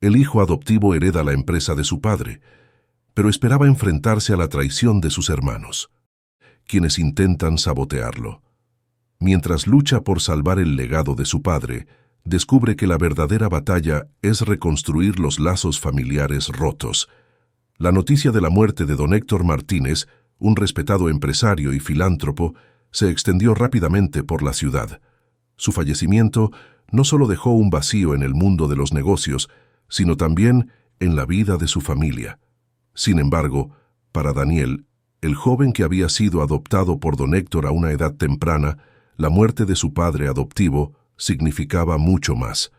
El hijo adoptivo hereda la empresa de su padre, pero esperaba enfrentarse a la traición de sus hermanos, quienes intentan sabotearlo. Mientras lucha por salvar el legado de su padre, descubre que la verdadera batalla es reconstruir los lazos familiares rotos. La noticia de la muerte de don Héctor Martínez, un respetado empresario y filántropo, se extendió rápidamente por la ciudad. Su fallecimiento no solo dejó un vacío en el mundo de los negocios, sino también en la vida de su familia. Sin embargo, para Daniel, el joven que había sido adoptado por don Héctor a una edad temprana, la muerte de su padre adoptivo significaba mucho más.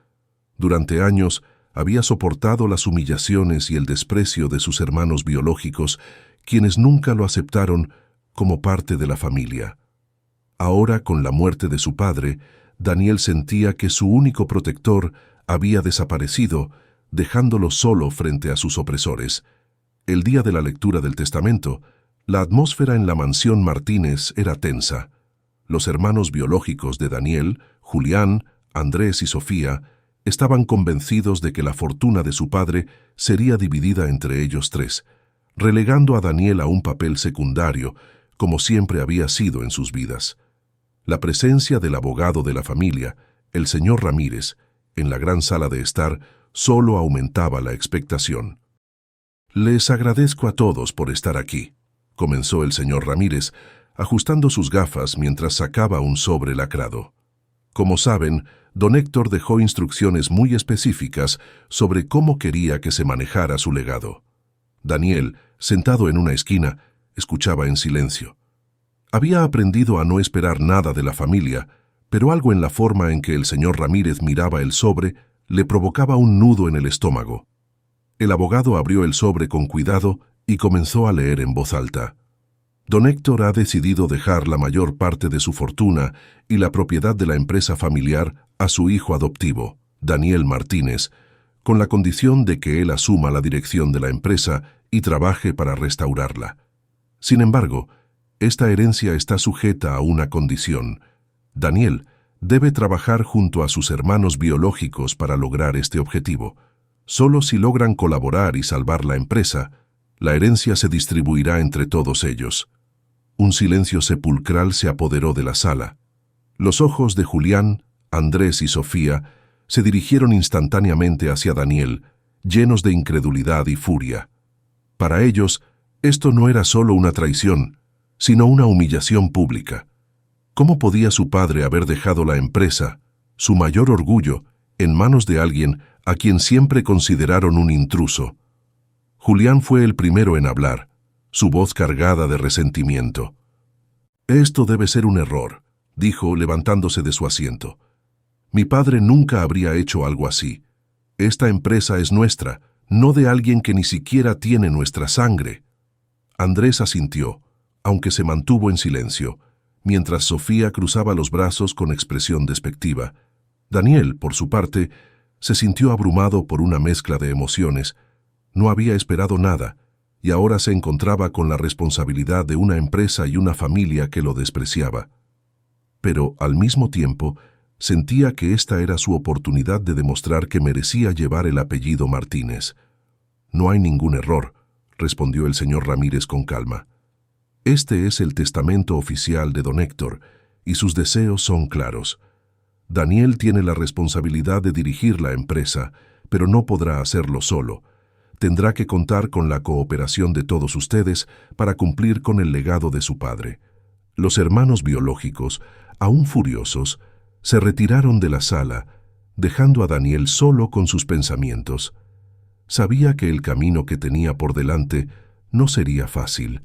Durante años había soportado las humillaciones y el desprecio de sus hermanos biológicos, quienes nunca lo aceptaron como parte de la familia. Ahora, con la muerte de su padre, Daniel sentía que su único protector había desaparecido, dejándolo solo frente a sus opresores. El día de la lectura del testamento, la atmósfera en la mansión Martínez era tensa. Los hermanos biológicos de Daniel, Julián, Andrés y Sofía, estaban convencidos de que la fortuna de su padre sería dividida entre ellos tres, relegando a Daniel a un papel secundario, como siempre había sido en sus vidas. La presencia del abogado de la familia, el señor Ramírez, en la gran sala de estar, solo aumentaba la expectación. «Les agradezco a todos por estar aquí», comenzó el señor Ramírez, ajustando sus gafas mientras sacaba un sobre lacrado. Como saben, don Héctor dejó instrucciones muy específicas sobre cómo quería que se manejara su legado. Daniel, sentado en una esquina, escuchaba en silencio. Había aprendido a no esperar nada de la familia, pero algo en la forma en que el señor Ramírez miraba el sobre le provocaba un nudo en el estómago. El abogado abrió el sobre con cuidado y comenzó a leer en voz alta. Don Héctor ha decidido dejar la mayor parte de su fortuna y la propiedad de la empresa familiar a su hijo adoptivo, Daniel Martínez, con la condición de que él asuma la dirección de la empresa y trabaje para restaurarla. Sin embargo, esta herencia está sujeta a una condición. Daniel debe trabajar junto a sus hermanos biológicos para lograr este objetivo. Solo si logran colaborar y salvar la empresa, la herencia se distribuirá entre todos ellos. Un silencio sepulcral se apoderó de la sala. Los ojos de Julián, Andrés y Sofía se dirigieron instantáneamente hacia Daniel, llenos de incredulidad y furia. Para ellos, esto no era solo una traición, sino una humillación pública. ¿Cómo podía su padre haber dejado la empresa, su mayor orgullo, en manos de alguien a quien siempre consideraron un intruso? Julián fue el primero en hablar, su voz cargada de resentimiento. «Esto debe ser un error», dijo, levantándose de su asiento. «Mi padre nunca habría hecho algo así. Esta empresa es nuestra, no de alguien que ni siquiera tiene nuestra sangre». Andrés asintió, aunque se mantuvo en silencio, mientras Sofía cruzaba los brazos con expresión despectiva. Daniel, por su parte, se sintió abrumado por una mezcla de emociones. No había esperado nada, y ahora se encontraba con la responsabilidad de una empresa y una familia que lo despreciaba. Pero, al mismo tiempo, sentía que esta era su oportunidad de demostrar que merecía llevar el apellido Martínez. «No hay ningún error», respondió el señor Ramírez con calma. «Este es el testamento oficial de don Héctor, y sus deseos son claros. Daniel tiene la responsabilidad de dirigir la empresa, pero no podrá hacerlo solo. Tendrá que contar con la cooperación de todos ustedes para cumplir con el legado de su padre». Los hermanos biológicos, aún furiosos, se retiraron de la sala, dejando a Daniel solo con sus pensamientos. Sabía que el camino que tenía por delante no sería fácil.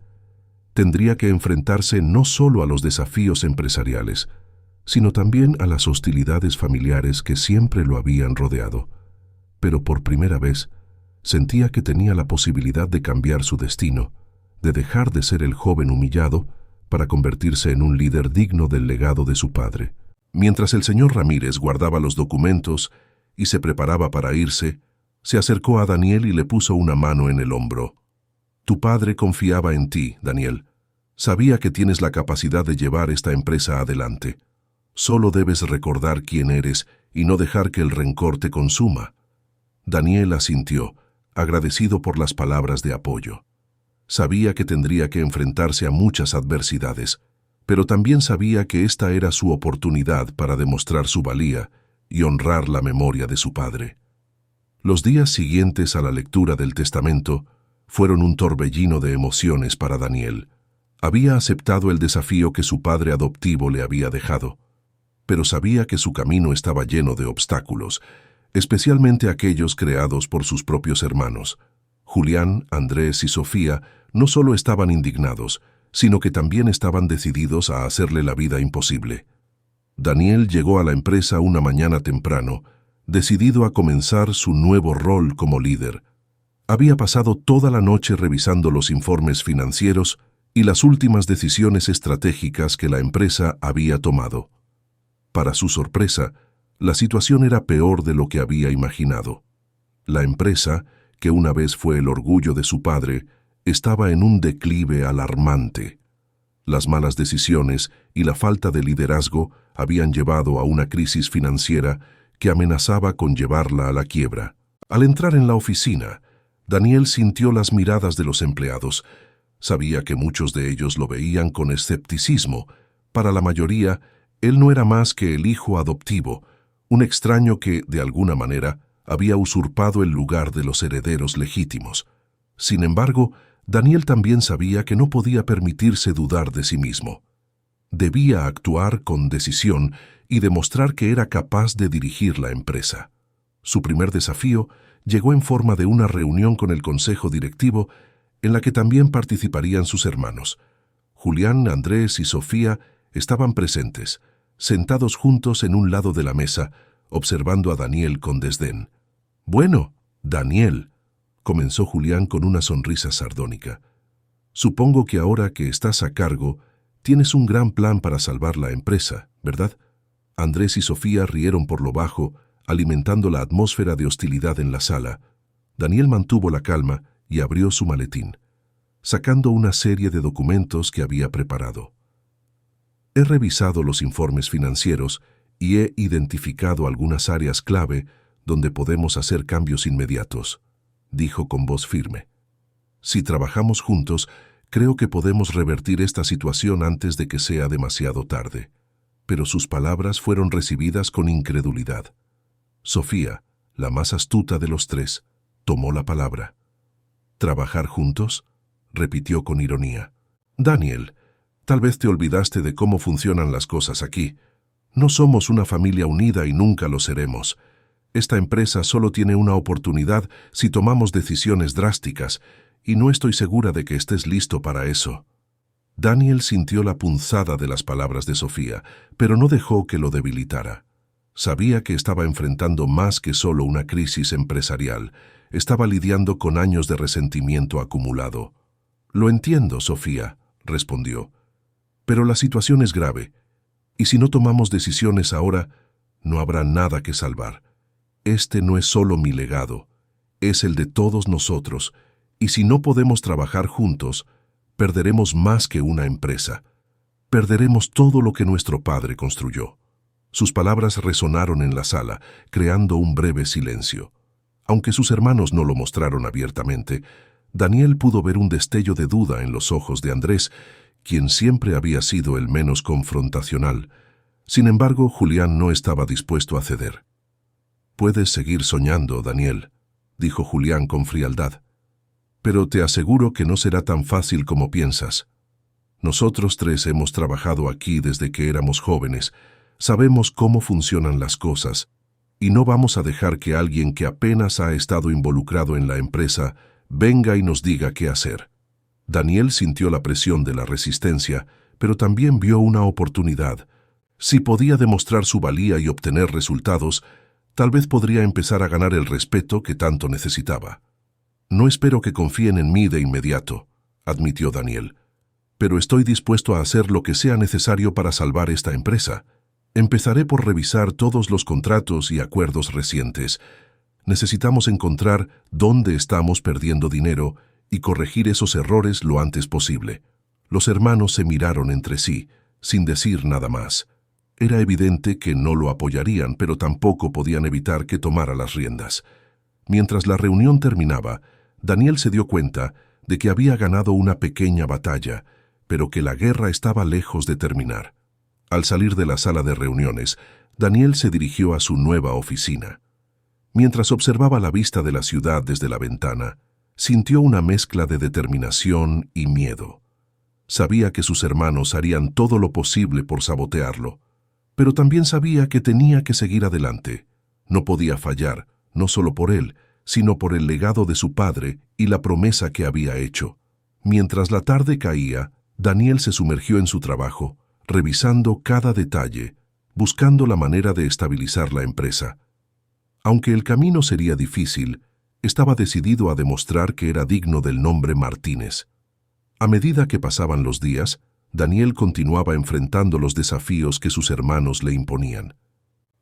Tendría que enfrentarse no solo a los desafíos empresariales, sino también a las hostilidades familiares que siempre lo habían rodeado. Pero por primera vez, sentía que tenía la posibilidad de cambiar su destino, de dejar de ser el joven humillado para convertirse en un líder digno del legado de su padre. Mientras el señor Ramírez guardaba los documentos y se preparaba para irse, se acercó a Daniel y le puso una mano en el hombro. «Tu padre confiaba en ti, Daniel. Sabía que tienes la capacidad de llevar esta empresa adelante. Solo debes recordar quién eres y no dejar que el rencor te consuma». Daniel asintió, agradecido por las palabras de apoyo. Sabía que tendría que enfrentarse a muchas adversidades, pero también sabía que esta era su oportunidad para demostrar su valía y honrar la memoria de su padre. Los días siguientes a la lectura del testamento fueron un torbellino de emociones para Daniel. Había aceptado el desafío que su padre adoptivo le había dejado, pero sabía que su camino estaba lleno de obstáculos, especialmente aquellos creados por sus propios hermanos. Julián, Andrés y Sofía no solo estaban indignados, sino que también estaban decididos a hacerle la vida imposible. Daniel llegó a la empresa una mañana temprano, decidido a comenzar su nuevo rol como líder. Había pasado toda la noche revisando los informes financieros y las últimas decisiones estratégicas que la empresa había tomado. Para su sorpresa, la situación era peor de lo que había imaginado. La empresa, que una vez fue el orgullo de su padre, estaba en un declive alarmante. Las malas decisiones y la falta de liderazgo habían llevado a una crisis financiera que amenazaba con llevarla a la quiebra. Al entrar en la oficina, Daniel sintió las miradas de los empleados. Sabía que muchos de ellos lo veían con escepticismo. Para la mayoría, él no era más que el hijo adoptivo, un extraño que, de alguna manera, había usurpado el lugar de los herederos legítimos. Sin embargo, Daniel también sabía que no podía permitirse dudar de sí mismo. Debía actuar con decisión y demostrar que era capaz de dirigir la empresa. Su primer desafío llegó en forma de una reunión con el consejo directivo en la que también participarían sus hermanos. Julián, Andrés y Sofía estaban presentes, sentados juntos en un lado de la mesa, observando a Daniel con desdén. «Bueno, Daniel», comenzó Julián con una sonrisa sardónica, «supongo que ahora que estás a cargo, tienes un gran plan para salvar la empresa, ¿verdad?». Andrés y Sofía rieron por lo bajo, alimentando la atmósfera de hostilidad en la sala. Daniel mantuvo la calma y abrió su maletín, sacando una serie de documentos que había preparado. «He revisado los informes financieros y he identificado algunas áreas clave donde podemos hacer cambios inmediatos», dijo con voz firme. «Si trabajamos juntos, creo que podemos revertir esta situación antes de que sea demasiado tarde». Pero sus palabras fueron recibidas con incredulidad. Sofía, la más astuta de los tres, tomó la palabra. «¿Trabajar juntos?», repitió con ironía. «Daniel, tal vez te olvidaste de cómo funcionan las cosas aquí. No somos una familia unida y nunca lo seremos. Esta empresa solo tiene una oportunidad si tomamos decisiones drásticas, y no estoy segura de que estés listo para eso». Daniel sintió la punzada de las palabras de Sofía, pero no dejó que lo debilitara. Sabía que estaba enfrentando más que solo una crisis empresarial. Estaba lidiando con años de resentimiento acumulado. «Lo entiendo, Sofía», respondió, «pero la situación es grave, y si no tomamos decisiones ahora, no habrá nada que salvar. Este no es solo mi legado, es el de todos nosotros, y si no podemos trabajar juntos, perderemos más que una empresa. Perderemos todo lo que nuestro padre construyó». Sus palabras resonaron en la sala, creando un breve silencio. Aunque sus hermanos no lo mostraron abiertamente, Daniel pudo ver un destello de duda en los ojos de Andrés, quien siempre había sido el menos confrontacional. Sin embargo, Julián no estaba dispuesto a ceder. «Puedes seguir soñando, Daniel», dijo Julián con frialdad, «pero te aseguro que no será tan fácil como piensas. Nosotros tres hemos trabajado aquí desde que éramos jóvenes, sabemos cómo funcionan las cosas, y no vamos a dejar que alguien que apenas ha estado involucrado en la empresa venga y nos diga qué hacer». Daniel sintió la presión de la resistencia, pero también vio una oportunidad. Si podía demostrar su valía y obtener resultados, tal vez podría empezar a ganar el respeto que tanto necesitaba. «No espero que confíen en mí de inmediato», admitió Daniel, «pero estoy dispuesto a hacer lo que sea necesario para salvar esta empresa. Empezaré por revisar todos los contratos y acuerdos recientes. Necesitamos encontrar dónde estamos perdiendo dinero y corregir esos errores lo antes posible». Los hermanos se miraron entre sí, sin decir nada más. Era evidente que no lo apoyarían, pero tampoco podían evitar que tomara las riendas. Mientras la reunión terminaba, Daniel se dio cuenta de que había ganado una pequeña batalla, pero que la guerra estaba lejos de terminar. Al salir de la sala de reuniones, Daniel se dirigió a su nueva oficina. Mientras observaba la vista de la ciudad desde la ventana, sintió una mezcla de determinación y miedo. Sabía que sus hermanos harían todo lo posible por sabotearlo, pero también sabía que tenía que seguir adelante. No podía fallar, no solo por él, sino por el legado de su padre y la promesa que había hecho. Mientras la tarde caía, Daniel se sumergió en su trabajo, revisando cada detalle, buscando la manera de estabilizar la empresa. Aunque el camino sería difícil, estaba decidido a demostrar que era digno del nombre Martínez. A medida que pasaban los días, Daniel continuaba enfrentando los desafíos que sus hermanos le imponían.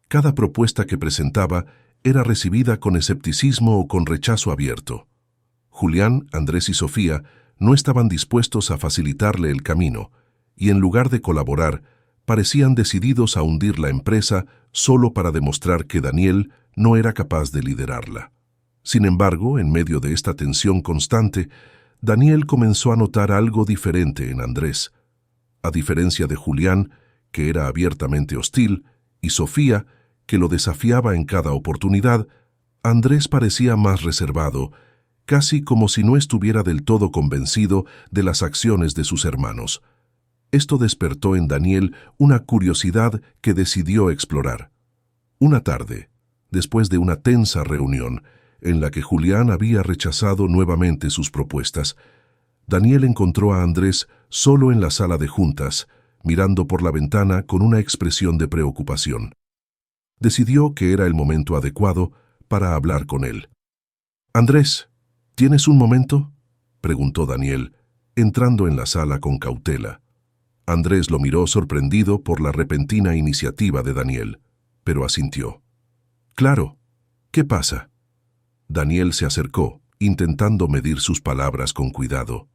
Cada propuesta que presentaba era recibida con escepticismo o con rechazo abierto. Julián, Andrés y Sofía no estaban dispuestos a facilitarle el camino, y en lugar de colaborar, parecían decididos a hundir la empresa solo para demostrar que Daniel no era capaz de liderarla. Sin embargo, en medio de esta tensión constante, Daniel comenzó a notar algo diferente en Andrés. A diferencia de Julián, que era abiertamente hostil, y Sofía, que lo desafiaba en cada oportunidad, Andrés parecía más reservado, casi como si no estuviera del todo convencido de las acciones de sus hermanos. Esto despertó en Daniel una curiosidad que decidió explorar. Una tarde, después de una tensa reunión, en la que Julián había rechazado nuevamente sus propuestas, Daniel encontró a Andrés solo en la sala de juntas, mirando por la ventana con una expresión de preocupación. Decidió que era el momento adecuado para hablar con él. «Andrés, ¿tienes un momento?», preguntó Daniel, entrando en la sala con cautela. Andrés lo miró sorprendido por la repentina iniciativa de Daniel, pero asintió. «Claro, ¿qué pasa?». Daniel se acercó, intentando medir sus palabras con cuidado.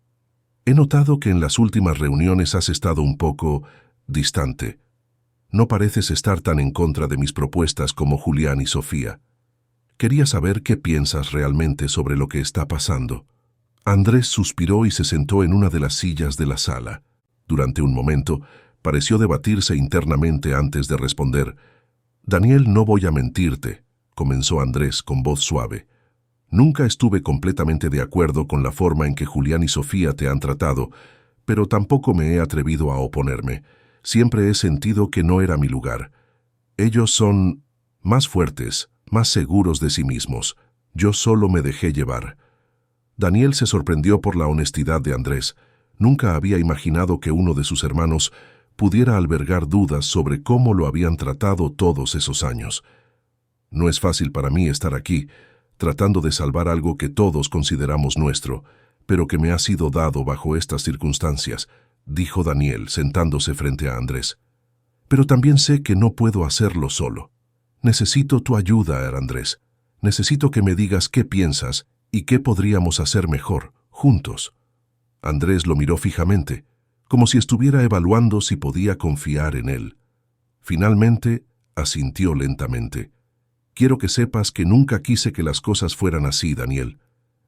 «He notado que en las últimas reuniones has estado un poco distante. No pareces estar tan en contra de mis propuestas como Julián y Sofía. Quería saber qué piensas realmente sobre lo que está pasando». Andrés suspiró y se sentó en una de las sillas de la sala. Durante un momento, pareció debatirse internamente antes de responder. «Daniel, no voy a mentirte», comenzó Andrés con voz suave. «Nunca estuve completamente de acuerdo con la forma en que Julián y Sofía te han tratado, pero tampoco me he atrevido a oponerme. Siempre he sentido que no era mi lugar. Ellos son más fuertes, más seguros de sí mismos. Yo solo me dejé llevar». Daniel se sorprendió por la honestidad de Andrés. Nunca había imaginado que uno de sus hermanos pudiera albergar dudas sobre cómo lo habían tratado todos esos años. «No es fácil para mí estar aquí, tratando de salvar algo que todos consideramos nuestro, pero que me ha sido dado bajo estas circunstancias», dijo Daniel, sentándose frente a Andrés. «Pero también sé que no puedo hacerlo solo. Necesito tu ayuda, Andrés. Necesito que me digas qué piensas y qué podríamos hacer mejor, juntos». Andrés lo miró fijamente, como si estuviera evaluando si podía confiar en él. Finalmente, asintió lentamente. «Quiero que sepas que nunca quise que las cosas fueran así, Daniel.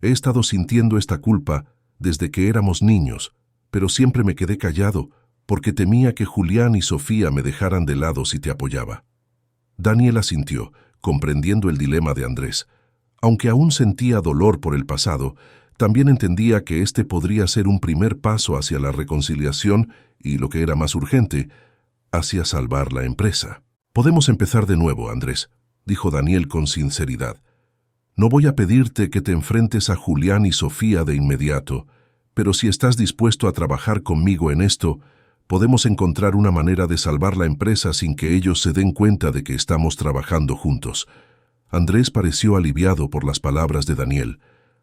He estado sintiendo esta culpa desde que éramos niños, pero siempre me quedé callado porque temía que Julián y Sofía me dejaran de lado si te apoyaba». Daniel asintió, comprendiendo el dilema de Andrés. Aunque aún sentía dolor por el pasado, también entendía que este podría ser un primer paso hacia la reconciliación y, lo que era más urgente, hacia salvar la empresa. «Podemos empezar de nuevo, Andrés», dijo Daniel con sinceridad. «No voy a pedirte que te enfrentes a Julián y Sofía de inmediato, pero si estás dispuesto a trabajar conmigo en esto, podemos encontrar una manera de salvar la empresa sin que ellos se den cuenta de que estamos trabajando juntos». Andrés pareció aliviado por las palabras de Daniel.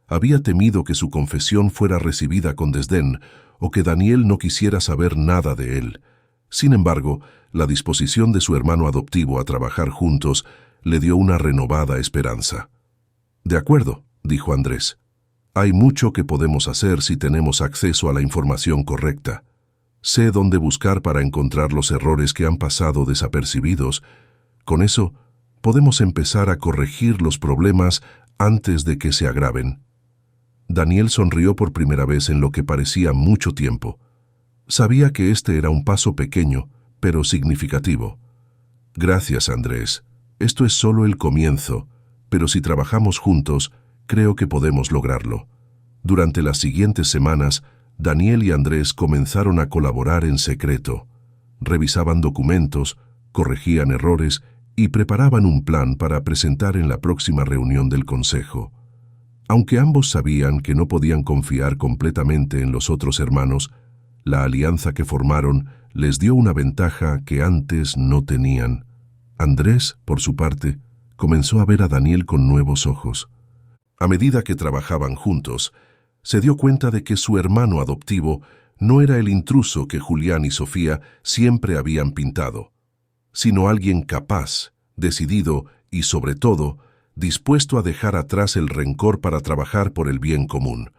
Había temido que su confesión fuera recibida con desdén o que Daniel no quisiera saber nada de él. Sin embargo, la disposición de su hermano adoptivo a trabajar juntos le dio una renovada esperanza. «De acuerdo», dijo Andrés. «Hay mucho que podemos hacer si tenemos acceso a la información correcta. Sé dónde buscar para encontrar los errores que han pasado desapercibidos. Con eso, podemos empezar a corregir los problemas antes de que se agraven. Daniel sonrió por primera vez en lo que parecía mucho tiempo. Sabía que este era un paso pequeño, pero significativo. Gracias, Andrés. Esto es solo el comienzo, pero si trabajamos juntos, creo que podemos lograrlo. Durante las siguientes semanas, Daniel y Andrés comenzaron a colaborar en secreto. Revisaban documentos, corregían errores y preparaban un plan para presentar en la próxima reunión del consejo. Aunque ambos sabían que no podían confiar completamente en los otros hermanos, la alianza que formaron les dio una ventaja que antes no tenían. Andrés, por su parte, comenzó a ver a Daniel con nuevos ojos. A medida que trabajaban juntos, se dio cuenta de que su hermano adoptivo no era el intruso que Julián y Sofía siempre habían pintado, sino alguien capaz, decidido y, sobre todo, dispuesto a dejar atrás el rencor para trabajar por el bien común.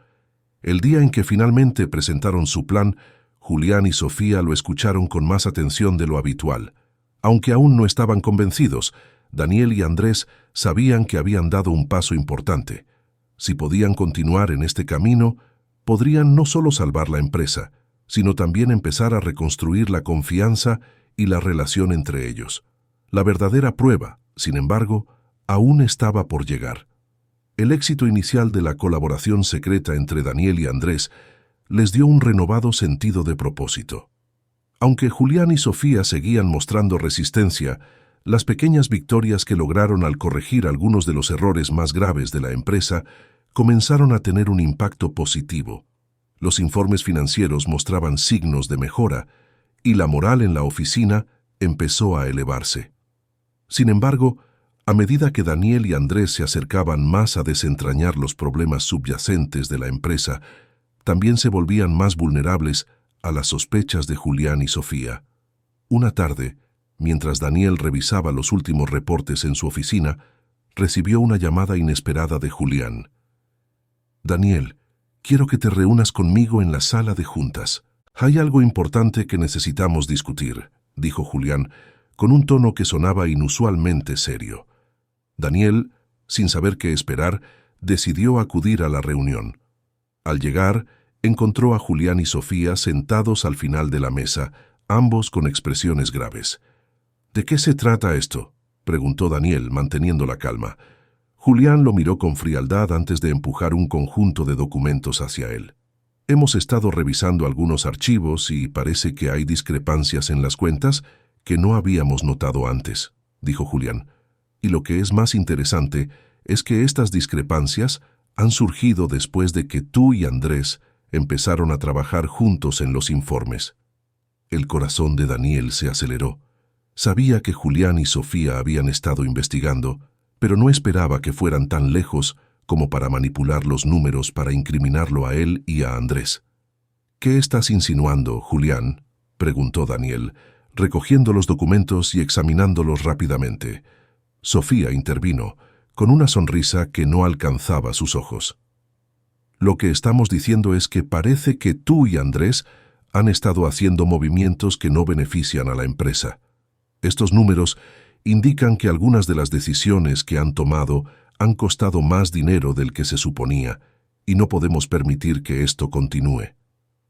El día en que finalmente presentaron su plan, Julián y Sofía lo escucharon con más atención de lo habitual. Aunque aún no estaban convencidos, Daniel y Andrés sabían que habían dado un paso importante. Si podían continuar en este camino, podrían no solo salvar la empresa, sino también empezar a reconstruir la confianza y la relación entre ellos. La verdadera prueba, sin embargo, aún estaba por llegar. El éxito inicial de la colaboración secreta entre Daniel y Andrés les dio un renovado sentido de propósito. Aunque Julián y Sofía seguían mostrando resistencia, las pequeñas victorias que lograron al corregir algunos de los errores más graves de la empresa comenzaron a tener un impacto positivo. Los informes financieros mostraban signos de mejora y la moral en la oficina empezó a elevarse. Sin embargo, a medida que Daniel y Andrés se acercaban más a desentrañar los problemas subyacentes de la empresa, también se volvían más vulnerables a las sospechas de Julián y Sofía. Una tarde, mientras Daniel revisaba los últimos reportes en su oficina, recibió una llamada inesperada de Julián. «Daniel, quiero que te reúnas conmigo en la sala de juntas. Hay algo importante que necesitamos discutir», dijo Julián, con un tono que sonaba inusualmente serio. Daniel, sin saber qué esperar, decidió acudir a la reunión. Al llegar, encontró a Julián y Sofía sentados al final de la mesa, ambos con expresiones graves. «¿De qué se trata esto?», preguntó Daniel, manteniendo la calma. Julián lo miró con frialdad antes de empujar un conjunto de documentos hacia él. «Hemos estado revisando algunos archivos y parece que hay discrepancias en las cuentas que no habíamos notado antes», dijo Julián. «Y lo que es más interesante es que estas discrepancias han surgido después de que tú y Andrés empezaron a trabajar juntos en los informes». El corazón de Daniel se aceleró. Sabía que Julián y Sofía habían estado investigando, pero no esperaba que fueran tan lejos como para manipular los números para incriminarlo a él y a Andrés. «¿Qué estás insinuando, Julián?», preguntó Daniel, recogiendo los documentos y examinándolos rápidamente. Sofía intervino, con una sonrisa que no alcanzaba sus ojos. «Lo que estamos diciendo es que parece que tú y Andrés han estado haciendo movimientos que no benefician a la empresa. Estos números indican que algunas de las decisiones que han tomado han costado más dinero del que se suponía, y no podemos permitir que esto continúe».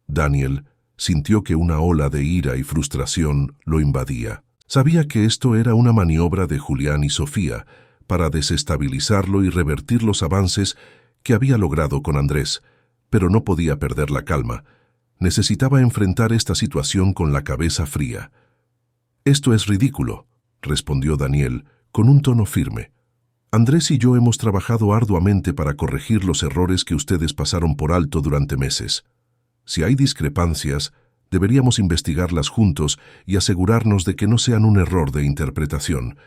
Daniel sintió que una ola de ira y frustración lo invadía. Sabía que esto era una maniobra de Julián y Sofía para desestabilizarlo y revertir los avances que había logrado con Andrés, pero no podía perder la calma. Necesitaba enfrentar esta situación con la cabeza fría. «Esto es ridículo», respondió Daniel, con un tono firme. «Andrés y yo hemos trabajado arduamente para corregir los errores que ustedes pasaron por alto durante meses. Si hay discrepancias, deberíamos investigarlas juntos y asegurarnos de que no sean un error de interpretación».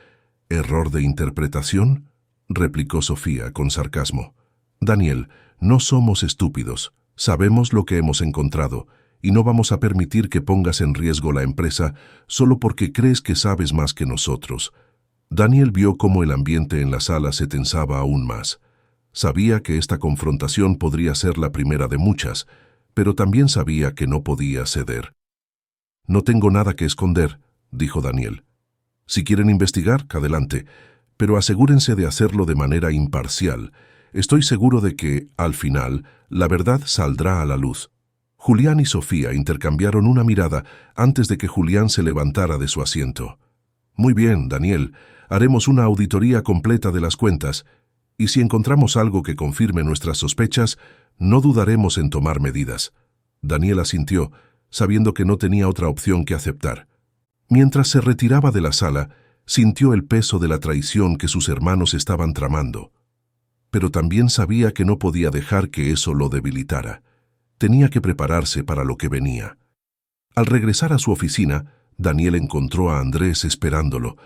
«¿Error de interpretación?», replicó Sofía con sarcasmo. «Daniel, no somos estúpidos. Sabemos lo que hemos encontrado y no vamos a permitir que pongas en riesgo la empresa solo porque crees que sabes más que nosotros». Daniel vio cómo el ambiente en la sala se tensaba aún más. Sabía que esta confrontación podría ser la primera de muchas, pero también sabía que no podía ceder. «No tengo nada que esconder», dijo Daniel. «Si quieren investigar, adelante, pero asegúrense de hacerlo de manera imparcial Estoy seguro de que, al final, la verdad saldrá a la luz. Julián y Sofía intercambiaron una mirada antes de que Julián se levantara de su asiento. Muy bien, Daniel, haremos una auditoría completa de las cuentas, y si encontramos algo que confirme nuestras sospechas, no dudaremos en tomar medidas. Daniel asintió, sabiendo que no tenía otra opción que aceptar. Mientras se retiraba de la sala, sintió el peso de la traición que sus hermanos estaban tramando. Pero también sabía que no podía dejar que eso lo debilitara. Tenía que prepararse para lo que venía. Al regresar a su oficina, Daniel encontró a Andrés esperándolo.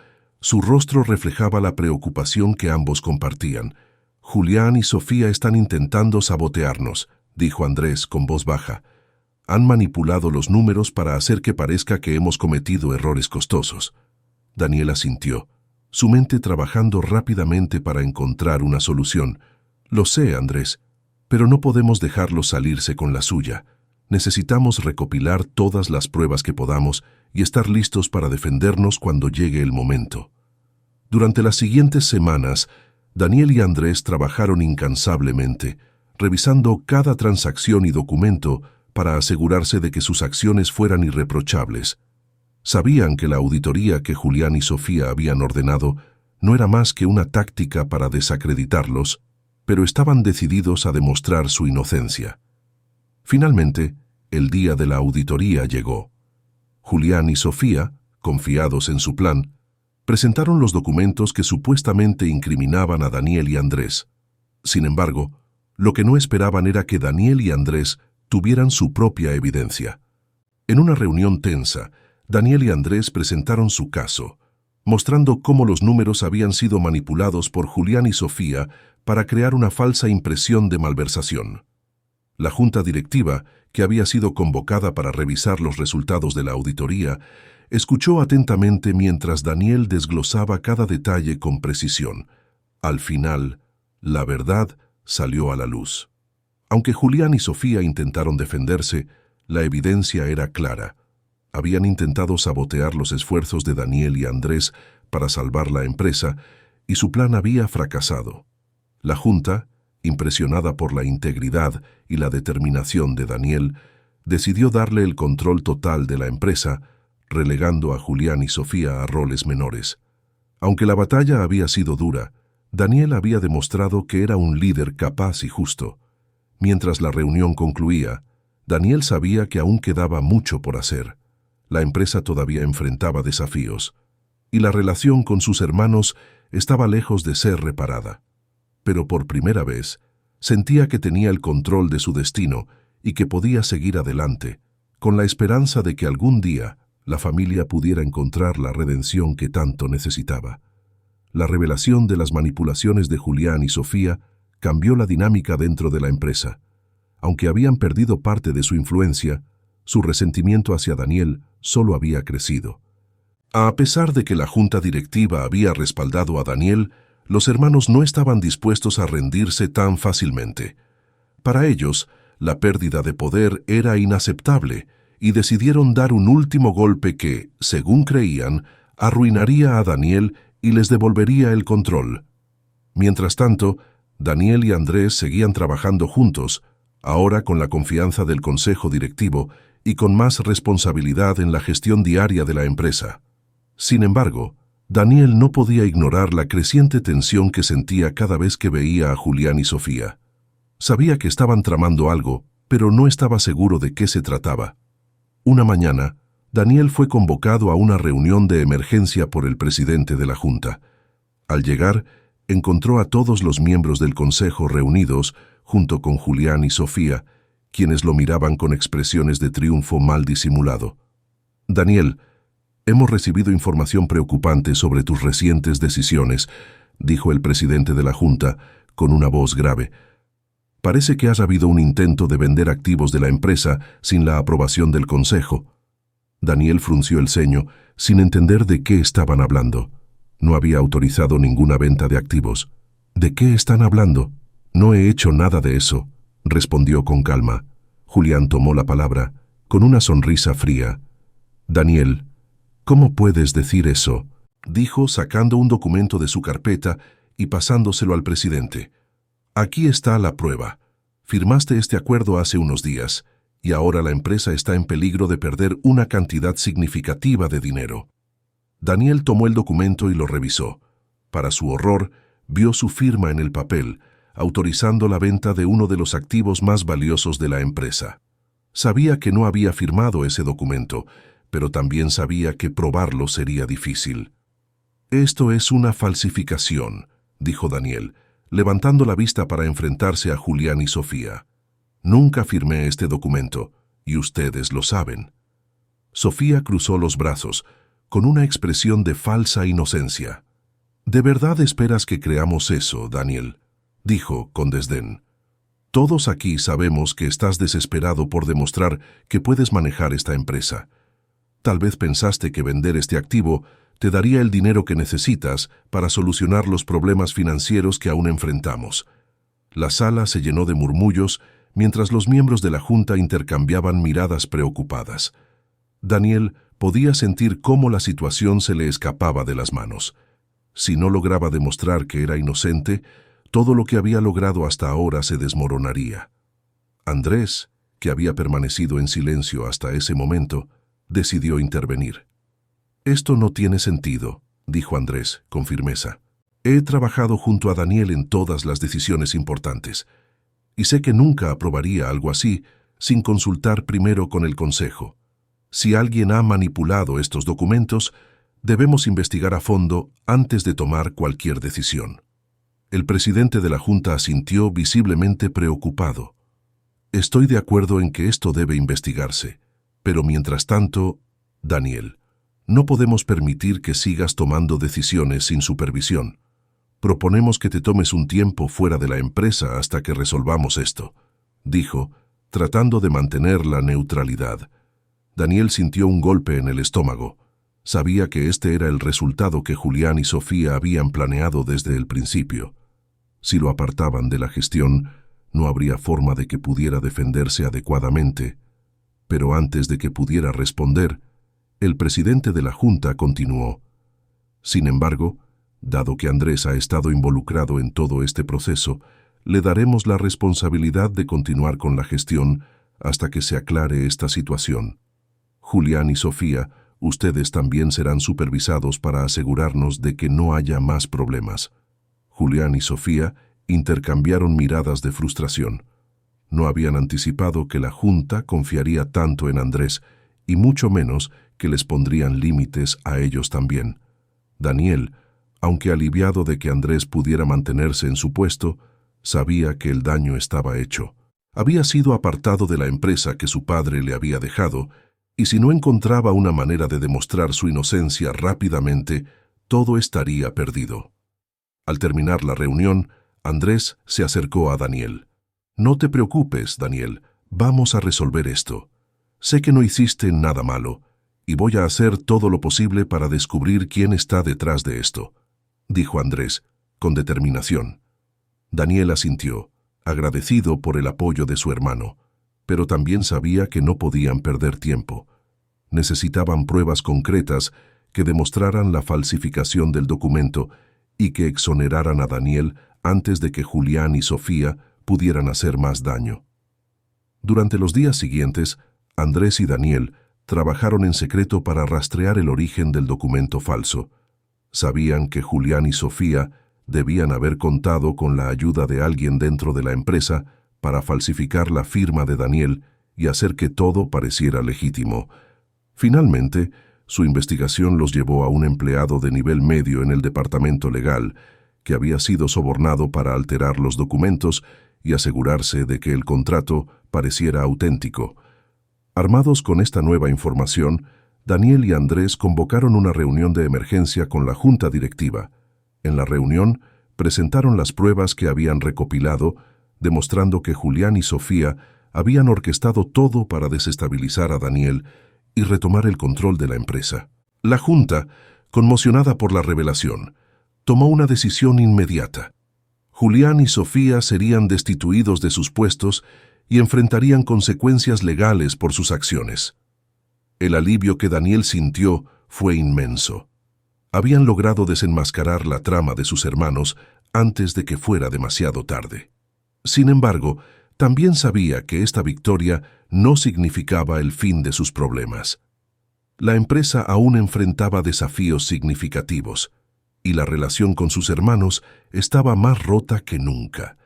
Su rostro reflejaba la preocupación que ambos compartían. «Julián y Sofía están intentando sabotearnos», dijo Andrés con voz baja. «Han manipulado los números para hacer que parezca que hemos cometido errores costosos». Daniel asintió, su mente trabajando rápidamente para encontrar una solución. «Lo sé, Andrés, pero no podemos dejarlos salirse con la suya. Necesitamos recopilar todas las pruebas que podamos y estar listos para defendernos cuando llegue el momento». Durante las siguientes semanas, Daniel y Andrés trabajaron incansablemente, revisando cada transacción y documento para asegurarse de que sus acciones fueran irreprochables. Sabían que la auditoría que Julián y Sofía habían ordenado no era más que una táctica para desacreditarlos, pero estaban decididos a demostrar su inocencia. Finalmente, el día de la auditoría llegó. Julián y Sofía, confiados en su plan, presentaron los documentos que supuestamente incriminaban a Daniel y Andrés. Sin embargo, lo que no esperaban era que Daniel y Andrés tuvieran su propia evidencia. En una reunión tensa, Daniel y Andrés presentaron su caso, mostrando cómo los números habían sido manipulados por Julián y Sofía para crear una falsa impresión de malversación. La junta directiva, que había sido convocada para revisar los resultados de la auditoría, escuchó atentamente mientras Daniel desglosaba cada detalle con precisión. Al final, la verdad salió a la luz. Aunque Julián y Sofía intentaron defenderse, la evidencia era clara. Habían intentado sabotear los esfuerzos de Daniel y Andrés para salvar la empresa, y su plan había fracasado. La junta, impresionada por la integridad y la determinación de Daniel, decidió darle el control total de la empresa, relegando a Julián y Sofía a roles menores. Aunque la batalla había sido dura, Daniel había demostrado que era un líder capaz y justo. Mientras la reunión concluía, Daniel sabía que aún quedaba mucho por hacer. La empresa todavía enfrentaba desafíos, y la relación con sus hermanos estaba lejos de ser reparada. Pero por primera vez, sentía que tenía el control de su destino y que podía seguir adelante, con la esperanza de que algún día la familia pudiera encontrar la redención que tanto necesitaba. La revelación de las manipulaciones de Julián y Sofía cambió la dinámica dentro de la empresa. Aunque habían perdido parte de su influencia, su resentimiento hacia Daniel solo había crecido. A pesar de que la junta directiva había respaldado a Daniel, los hermanos no estaban dispuestos a rendirse tan fácilmente. Para ellos, la pérdida de poder era inaceptable y decidieron dar un último golpe que, según creían, arruinaría a Daniel y les devolvería el control. Mientras tanto, Daniel y Andrés seguían trabajando juntos, ahora con la confianza del consejo directivo y con más responsabilidad en la gestión diaria de la empresa. Sin embargo, Daniel no podía ignorar la creciente tensión que sentía cada vez que veía a Julián y Sofía. Sabía que estaban tramando algo, pero no estaba seguro de qué se trataba. Una mañana, Daniel fue convocado a una reunión de emergencia por el presidente de la junta. Al llegar, encontró a todos los miembros del consejo reunidos, junto con Julián y Sofía, quienes lo miraban con expresiones de triunfo mal disimulado. «Daniel, hemos recibido información preocupante sobre tus recientes decisiones», dijo el presidente de la junta, con una voz grave. «Parece que has habido un intento de vender activos de la empresa sin la aprobación del consejo». Daniel frunció el ceño, sin entender de qué estaban hablando. No había autorizado ninguna venta de activos. «¿De qué están hablando? No he hecho nada de eso», respondió con calma. Julián tomó la palabra, con una sonrisa fría. «Daniel, ¿cómo puedes decir eso?», dijo sacando un documento de su carpeta y pasándoselo al presidente. Aquí está la prueba. Firmaste este acuerdo hace unos días, y ahora la empresa está en peligro de perder una cantidad significativa de dinero. Daniel tomó el documento y lo revisó. Para su horror, vio su firma en el papel, autorizando la venta de uno de los activos más valiosos de la empresa. Sabía que no había firmado ese documento, pero también sabía que probarlo sería difícil. «Esto es una falsificación», dijo Daniel, levantando la vista para enfrentarse a Julián y Sofía. «Nunca firmé este documento, y ustedes lo saben». Sofía cruzó los brazos, con una expresión de falsa inocencia. «¿De verdad esperas que creamos eso, Daniel?», dijo con desdén. «Todos aquí sabemos que estás desesperado por demostrar que puedes manejar esta empresa. Tal vez pensaste que vender este activo te daría el dinero que necesitas para solucionar los problemas financieros que aún enfrentamos». La sala se llenó de murmullos mientras los miembros de la junta intercambiaban miradas preocupadas. Daniel podía sentir cómo la situación se le escapaba de las manos. Si no lograba demostrar que era inocente, todo lo que había logrado hasta ahora se desmoronaría. Andrés, que había permanecido en silencio hasta ese momento, decidió intervenir. «Esto no tiene sentido», dijo Andrés con firmeza. «He trabajado junto a Daniel en todas las decisiones importantes, y sé que nunca aprobaría algo así sin consultar primero con el consejo. Si alguien ha manipulado estos documentos, debemos investigar a fondo antes de tomar cualquier decisión». El presidente de la junta asintió visiblemente preocupado. «Estoy de acuerdo en que esto debe investigarse, pero mientras tanto, Daniel, no podemos permitir que sigas tomando decisiones sin supervisión. Proponemos que te tomes un tiempo fuera de la empresa hasta que resolvamos esto», dijo, tratando de mantener la neutralidad. Daniel sintió un golpe en el estómago. Sabía que este era el resultado que Julián y Sofía habían planeado desde el principio. Si lo apartaban de la gestión, no habría forma de que pudiera defenderse adecuadamente. Pero antes de que pudiera responder, el presidente de la junta continuó. «Sin embargo, dado que Andrés ha estado involucrado en todo este proceso, le daremos la responsabilidad de continuar con la gestión hasta que se aclare esta situación. Julián y Sofía, ustedes también serán supervisados para asegurarnos de que no haya más problemas». Julián y Sofía intercambiaron miradas de frustración. No habían anticipado que la junta confiaría tanto en Andrés, y mucho menos que les pondrían límites a ellos también. Daniel, aunque aliviado de que Andrés pudiera mantenerse en su puesto, sabía que el daño estaba hecho. Había sido apartado de la empresa que su padre le había dejado, y si no encontraba una manera de demostrar su inocencia rápidamente, todo estaría perdido. Al terminar la reunión, Andrés se acercó a Daniel. «No te preocupes, Daniel, vamos a resolver esto. Sé que no hiciste nada malo, y voy a hacer todo lo posible para descubrir quién está detrás de esto», dijo Andrés, con determinación. Daniel asintió, agradecido por el apoyo de su hermano, pero también sabía que no podían perder tiempo. Necesitaban pruebas concretas que demostraran la falsificación del documento y que exoneraran a Daniel antes de que Julián y Sofía pudieran hacer más daño. Durante los días siguientes, Andrés y Daniel trabajaron en secreto para rastrear el origen del documento falso. Sabían que Julián y Sofía debían haber contado con la ayuda de alguien dentro de la empresa para falsificar la firma de Daniel y hacer que todo pareciera legítimo. Finalmente, su investigación los llevó a un empleado de nivel medio en el departamento legal, que había sido sobornado para alterar los documentos y asegurarse de que el contrato pareciera auténtico. Armados con esta nueva información, Daniel y Andrés convocaron una reunión de emergencia con la junta directiva. En la reunión, presentaron las pruebas que habían recopilado, demostrando que Julián y Sofía habían orquestado todo para desestabilizar a Daniel y retomar el control de la empresa. La junta, conmocionada por la revelación, tomó una decisión inmediata. Julián y Sofía serían destituidos de sus puestos y enfrentarían consecuencias legales por sus acciones. El alivio que Daniel sintió fue inmenso. Habían logrado desenmascarar la trama de sus hermanos antes de que fuera demasiado tarde. Sin embargo, también sabía que esta victoria no significaba el fin de sus problemas. La empresa aún enfrentaba desafíos significativos, y la relación con sus hermanos estaba más rota que nunca.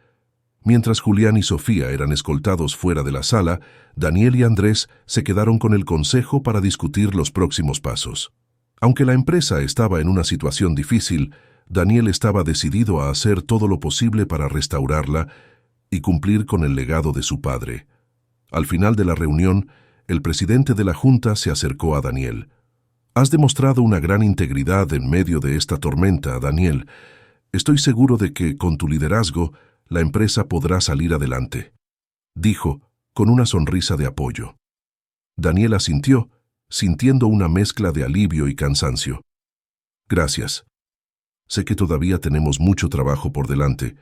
Mientras Julián y Sofía eran escoltados fuera de la sala, Daniel y Andrés se quedaron con el consejo para discutir los próximos pasos. Aunque la empresa estaba en una situación difícil, Daniel estaba decidido a hacer todo lo posible para restaurarla y cumplir con el legado de su padre. Al final de la reunión, el presidente de la Junta se acercó a Daniel. «Has demostrado una gran integridad en medio de esta tormenta, Daniel. Estoy seguro de que, con tu liderazgo, la empresa podrá salir adelante», dijo, con una sonrisa de apoyo. Daniel asintió, sintiendo una mezcla de alivio y cansancio. «Gracias. Sé que todavía tenemos mucho trabajo por delante,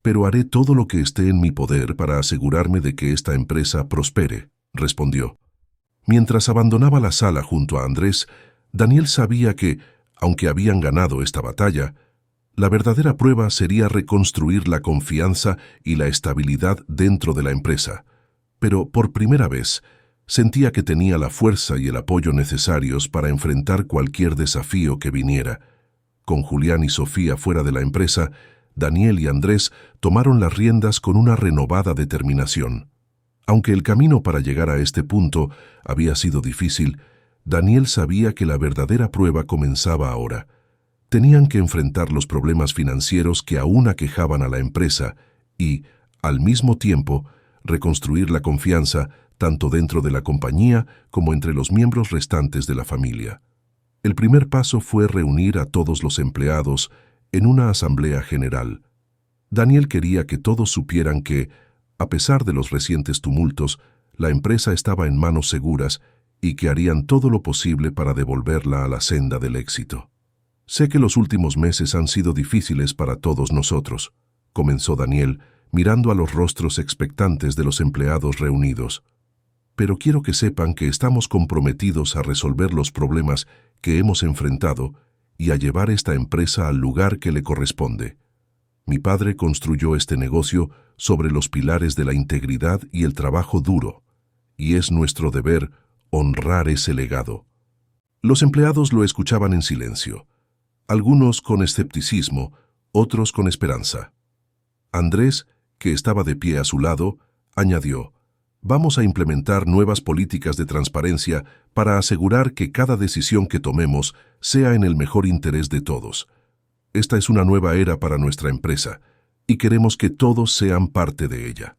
pero haré todo lo que esté en mi poder para asegurarme de que esta empresa prospere», respondió. Mientras abandonaba la sala junto a Andrés, Daniel sabía que, aunque habían ganado esta batalla, la verdadera prueba sería reconstruir la confianza y la estabilidad dentro de la empresa. Pero por primera vez, sentía que tenía la fuerza y el apoyo necesarios para enfrentar cualquier desafío que viniera. Con Julián y Sofía fuera de la empresa, Daniel y Andrés tomaron las riendas con una renovada determinación. Aunque el camino para llegar a este punto había sido difícil, Daniel sabía que la verdadera prueba comenzaba ahora. Tenían que enfrentar los problemas financieros que aún aquejaban a la empresa y, al mismo tiempo, reconstruir la confianza tanto dentro de la compañía como entre los miembros restantes de la familia. El primer paso fue reunir a todos los empleados en una asamblea general. Daniel quería que todos supieran que, a pesar de los recientes tumultos, la empresa estaba en manos seguras y que harían todo lo posible para devolverla a la senda del éxito. «Sé que los últimos meses han sido difíciles para todos nosotros», comenzó Daniel, mirando a los rostros expectantes de los empleados reunidos. «Pero quiero que sepan que estamos comprometidos a resolver los problemas que hemos enfrentado y a llevar esta empresa al lugar que le corresponde. Mi padre construyó este negocio sobre los pilares de la integridad y el trabajo duro, y es nuestro deber honrar ese legado». Los empleados lo escuchaban en silencio, algunos con escepticismo, otros con esperanza. Andrés, que estaba de pie a su lado, añadió: «Vamos a implementar nuevas políticas de transparencia para asegurar que cada decisión que tomemos sea en el mejor interés de todos. Esta es una nueva era para nuestra empresa, y queremos que todos sean parte de ella».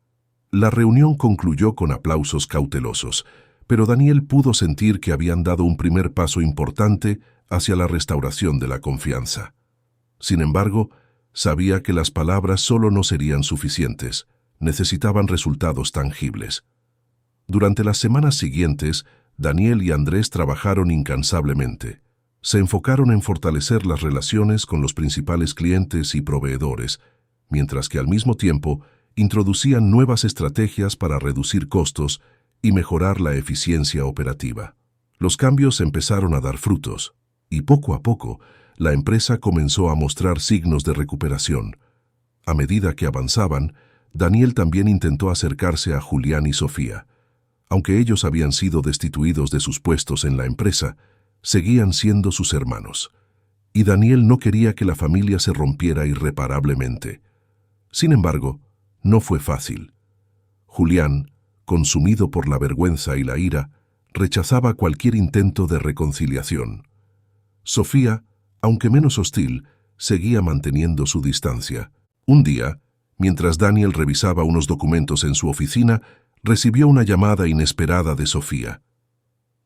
La reunión concluyó con aplausos cautelosos, pero Daniel pudo sentir que habían dado un primer paso importante hacia la restauración de la confianza. Sin embargo, sabía que las palabras solo no serían suficientes, necesitaban resultados tangibles. Durante las semanas siguientes, Daniel y Andrés trabajaron incansablemente. Se enfocaron en fortalecer las relaciones con los principales clientes y proveedores, mientras que al mismo tiempo introducían nuevas estrategias para reducir costos y mejorar la eficiencia operativa. Los cambios empezaron a dar frutos, y poco a poco la empresa comenzó a mostrar signos de recuperación. A medida que avanzaban, Daniel también intentó acercarse a Julián y Sofía. Aunque ellos habían sido destituidos de sus puestos en la empresa, seguían siendo sus hermanos. Y Daniel no quería que la familia se rompiera irreparablemente. Sin embargo, no fue fácil. Julián, consumido por la vergüenza y la ira, rechazaba cualquier intento de reconciliación. Sofía, aunque menos hostil, seguía manteniendo su distancia. Un día, mientras Daniel revisaba unos documentos en su oficina, recibió una llamada inesperada de Sofía.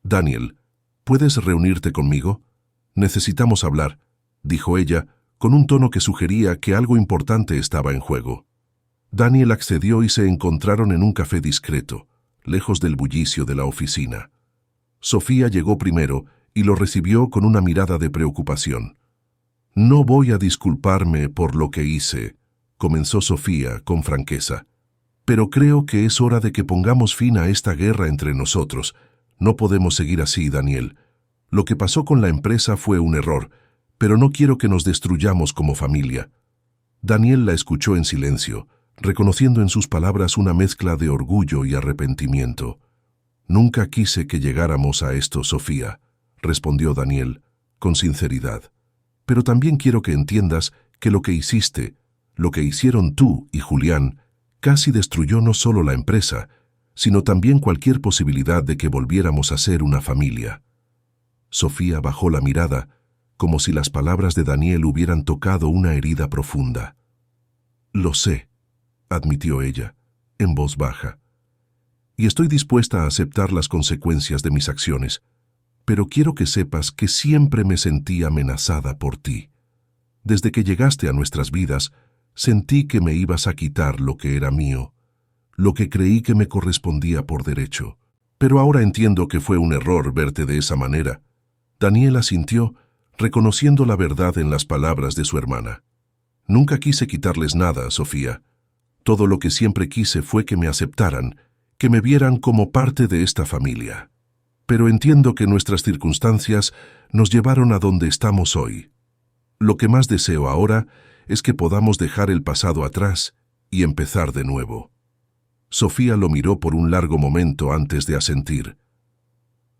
«Daniel, ¿puedes reunirte conmigo? Necesitamos hablar», dijo ella, con un tono que sugería que algo importante estaba en juego. Daniel accedió y se encontraron en un café discreto, lejos del bullicio de la oficina. Sofía llegó primero y lo recibió con una mirada de preocupación. «No voy a disculparme por lo que hice», comenzó Sofía con franqueza. «Pero creo que es hora de que pongamos fin a esta guerra entre nosotros. No podemos seguir así, Daniel. Lo que pasó con la empresa fue un error, pero no quiero que nos destruyamos como familia». Daniel la escuchó en silencio, reconociendo en sus palabras una mezcla de orgullo y arrepentimiento. «Nunca quise que llegáramos a esto, Sofía», respondió Daniel, con sinceridad. «Pero también quiero que entiendas que lo que hiciste, lo que hicieron tú y Julián, casi destruyó no solo la empresa, sino también cualquier posibilidad de que volviéramos a ser una familia». Sofía bajó la mirada, como si las palabras de Daniel hubieran tocado una herida profunda. «Lo sé», admitió ella, en voz baja, «y estoy dispuesta a aceptar las consecuencias de mis acciones, pero quiero que sepas que siempre me sentí amenazada por ti. Desde que llegaste a nuestras vidas, sentí que me ibas a quitar lo que era mío, lo que creí que me correspondía por derecho. Pero ahora entiendo que fue un error verte de esa manera». Daniel asintió, reconociendo la verdad en las palabras de su hermana. «Nunca quise quitarles nada, Sofía. Todo lo que siempre quise fue que me aceptaran, que me vieran como parte de esta familia. Pero entiendo que nuestras circunstancias nos llevaron a donde estamos hoy. Lo que más deseo ahora es que podamos dejar el pasado atrás y empezar de nuevo». Sofía lo miró por un largo momento antes de asentir.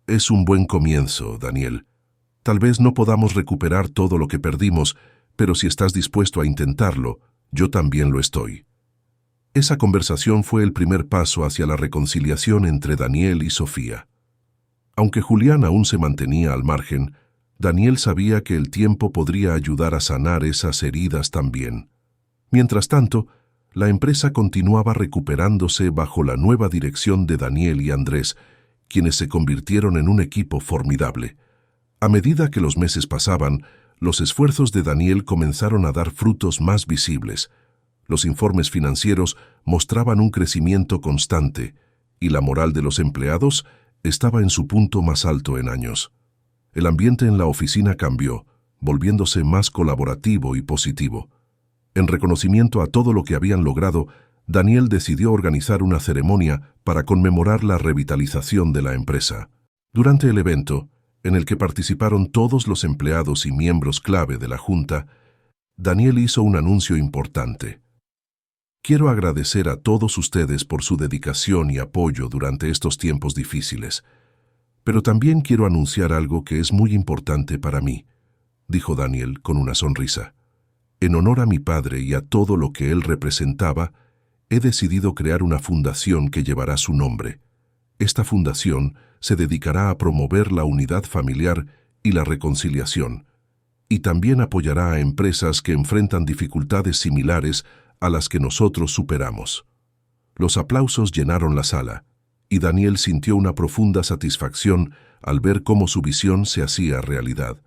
«Es un buen comienzo, Daniel. Tal vez no podamos recuperar todo lo que perdimos, pero si estás dispuesto a intentarlo, yo también lo estoy». Esa conversación fue el primer paso hacia la reconciliación entre Daniel y Sofía. Aunque Julián aún se mantenía al margen, Daniel sabía que el tiempo podría ayudar a sanar esas heridas también. Mientras tanto, la empresa continuaba recuperándose bajo la nueva dirección de Daniel y Andrés, quienes se convirtieron en un equipo formidable. A medida que los meses pasaban, los esfuerzos de Daniel comenzaron a dar frutos más visibles. Los informes financieros mostraban un crecimiento constante, y la moral de los empleados estaba en su punto más alto en años. El ambiente en la oficina cambió, volviéndose más colaborativo y positivo. En reconocimiento a todo lo que habían logrado, Daniel decidió organizar una ceremonia para conmemorar la revitalización de la empresa. Durante el evento, en el que participaron todos los empleados y miembros clave de la junta, Daniel hizo un anuncio importante. «Quiero agradecer a todos ustedes por su dedicación y apoyo durante estos tiempos difíciles. Pero también quiero anunciar algo que es muy importante para mí», dijo Daniel con una sonrisa. «En honor a mi padre y a todo lo que él representaba, he decidido crear una fundación que llevará su nombre. Esta fundación se dedicará a promover la unidad familiar y la reconciliación, y también apoyará a empresas que enfrentan dificultades similares a las que nosotros superamos». Los aplausos llenaron la sala, y Daniel sintió una profunda satisfacción al ver cómo su visión se hacía realidad.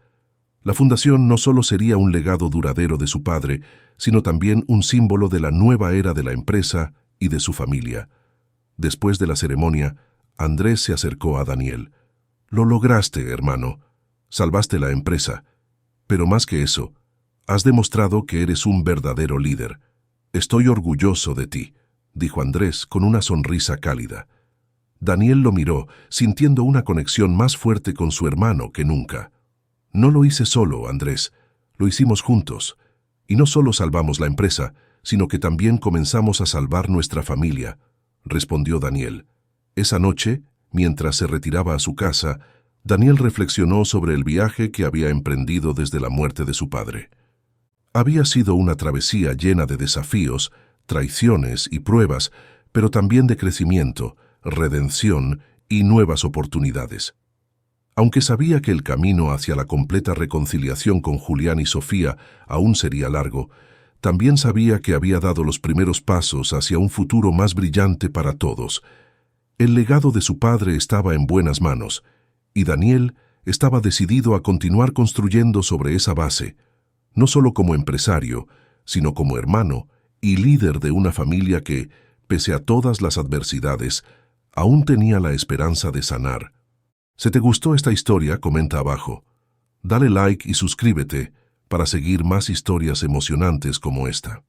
La fundación no solo sería un legado duradero de su padre, sino también un símbolo de la nueva era de la empresa y de su familia. Después de la ceremonia, Andrés se acercó a Daniel. «Lo lograste, hermano. Salvaste la empresa. Pero más que eso, has demostrado que eres un verdadero líder. Estoy orgulloso de ti», dijo Andrés con una sonrisa cálida. Daniel lo miró, sintiendo una conexión más fuerte con su hermano que nunca. «No lo hice solo, Andrés. Lo hicimos juntos. Y no solo salvamos la empresa, sino que también comenzamos a salvar nuestra familia», respondió Daniel. Esa noche, mientras se retiraba a su casa, Daniel reflexionó sobre el viaje que había emprendido desde la muerte de su padre. Había sido una travesía llena de desafíos, traiciones y pruebas, pero también de crecimiento, redención y nuevas oportunidades. Aunque sabía que el camino hacia la completa reconciliación con Julián y Sofía aún sería largo, también sabía que había dado los primeros pasos hacia un futuro más brillante para todos. El legado de su padre estaba en buenas manos, y Daniel estaba decidido a continuar construyendo sobre esa base, no solo como empresario, sino como hermano y líder de una familia que, pese a todas las adversidades, aún tenía la esperanza de sanar. Si te gustó esta historia, comenta abajo. Dale like y suscríbete para seguir más historias emocionantes como esta.